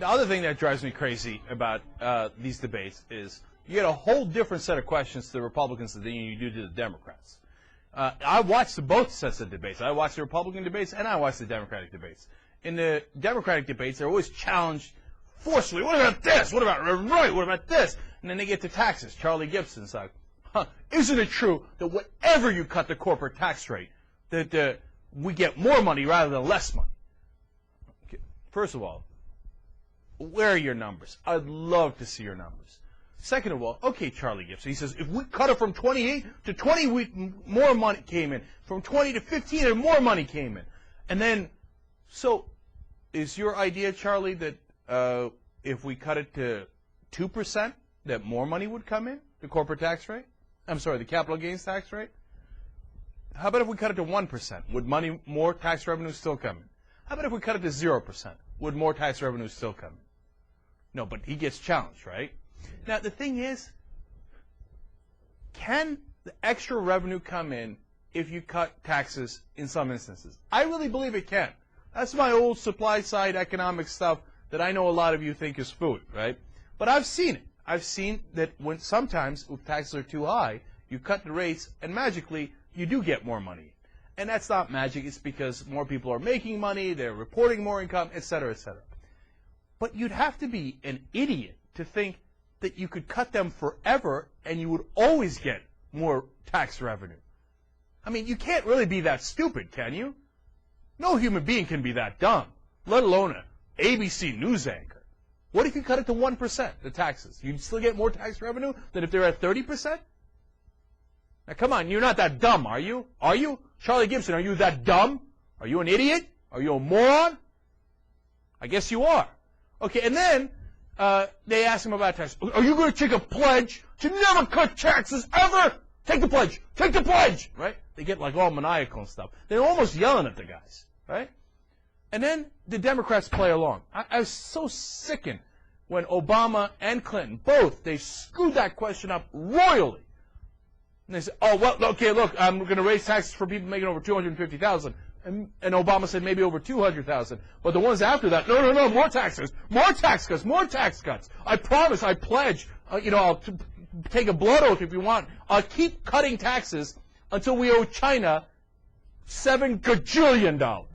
The other thing that drives me crazy about these debates is you get a whole different set of questions to the Republicans than you do to the Democrats. I watched both sets of debates. I watched the Republican debates and I watched the Democratic debates. In the Democratic debates, they're always challenged forcefully. What about this? What about right? What about this? And then they get to taxes. Charlie Gibson's like, isn't it true that whatever you cut the corporate tax rate, that we get more money rather than less money? Okay. First of all, where are your numbers? I'd love to see your numbers. Second of all, okay, Charlie Gibson, he says, if we cut it from 28 to 20, more money came in. From 20 to 15, and more money came in. And then, so is your idea, Charlie, that if we cut it to 2%, that more money would come in, the corporate tax rate? I'm sorry, the capital gains tax rate? How about if we cut it to 1%? Would more tax revenue still come in? How about if we cut it to 0%? Would more tax revenue still come in? No, but he gets challenged, right? Now, the thing is, can the extra revenue come in if you cut taxes in some instances? I really believe it can. That's my old supply-side economic stuff that I know a lot of you think is food, right? But I've seen it. I've seen that when sometimes, if taxes are too high, you cut the rates, and magically, you do get more money. And that's not magic. It's because more people are making money, they're reporting more income, et cetera, et cetera. But you'd have to be an idiot to think that you could cut them forever and you would always get more tax revenue. I mean, you can't really be that stupid, can you? No human being can be that dumb, let alone an ABC news anchor. What if you cut it to 1%, the taxes? You'd still get more tax revenue than if they're at 30%? Now, come on, you're not that dumb, are you? Are you? Charlie Gibson, are you that dumb? Are you an idiot? Are you a moron? I guess you are. Okay, and then they ask him about taxes. Are you going to take a pledge to never cut taxes ever? Take the pledge. Take the pledge. Right? They get like all maniacal and stuff. They're almost yelling at the guys. Right? And then the Democrats play along. I was so sickened when Obama and Clinton, both, they screwed that question up royally. And they said, oh, well, okay, look, I'm going to raise taxes for people making over $250,000. And Obama said maybe over 200,000. But the ones after that, no, more taxes, more tax cuts, more tax cuts. I promise, I pledge, I'll take a blood oath if you want. I'll keep cutting taxes until we owe China $7 gajillion.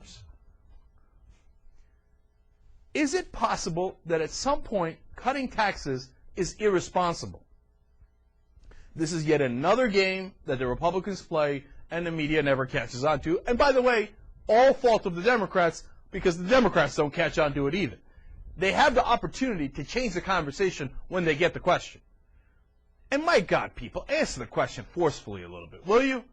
Is it possible that at some point cutting taxes is irresponsible? This is yet another game that the Republicans play and the media never catches on to. And by the way, all fault of the Democrats, because the Democrats don't catch on to it either. They have the opportunity to change the conversation when they get the question. And my God, people, answer the question forcefully a little bit, will you?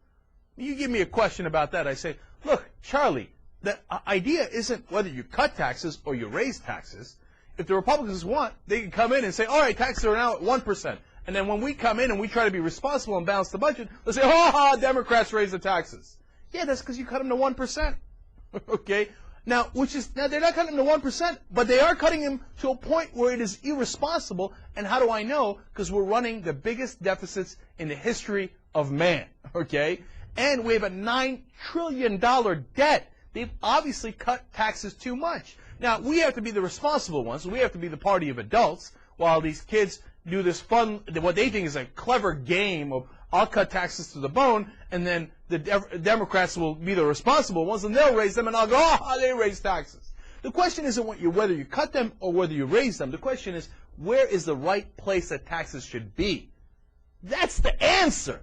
You give me a question about that, I say, look, Charlie, the idea isn't whether you cut taxes or you raise taxes. If the Republicans want, they can come in and say, all right, taxes are now at 1%. And then when we come in and we try to be responsible and balance the budget, they'll say, Democrats raise the taxes. Yeah, that's because you cut them to 1%. Okay? Now, they're not cutting them to 1%, but they are cutting them to a point where it is irresponsible. And how do I know? Because we're running the biggest deficits in the history of man. Okay? And we have a $9 trillion debt. They've obviously cut taxes too much. Now, we have to be the responsible ones. We have to be the party of adults while these kids do this fun, what they think is a clever game of I'll cut taxes to the bone, and then the Democrats will be the responsible ones, and they'll raise them, and I'll go, they raise taxes. The question isn't whether you cut them or whether you raise them. The question is, where is the right place that taxes should be? That's the answer.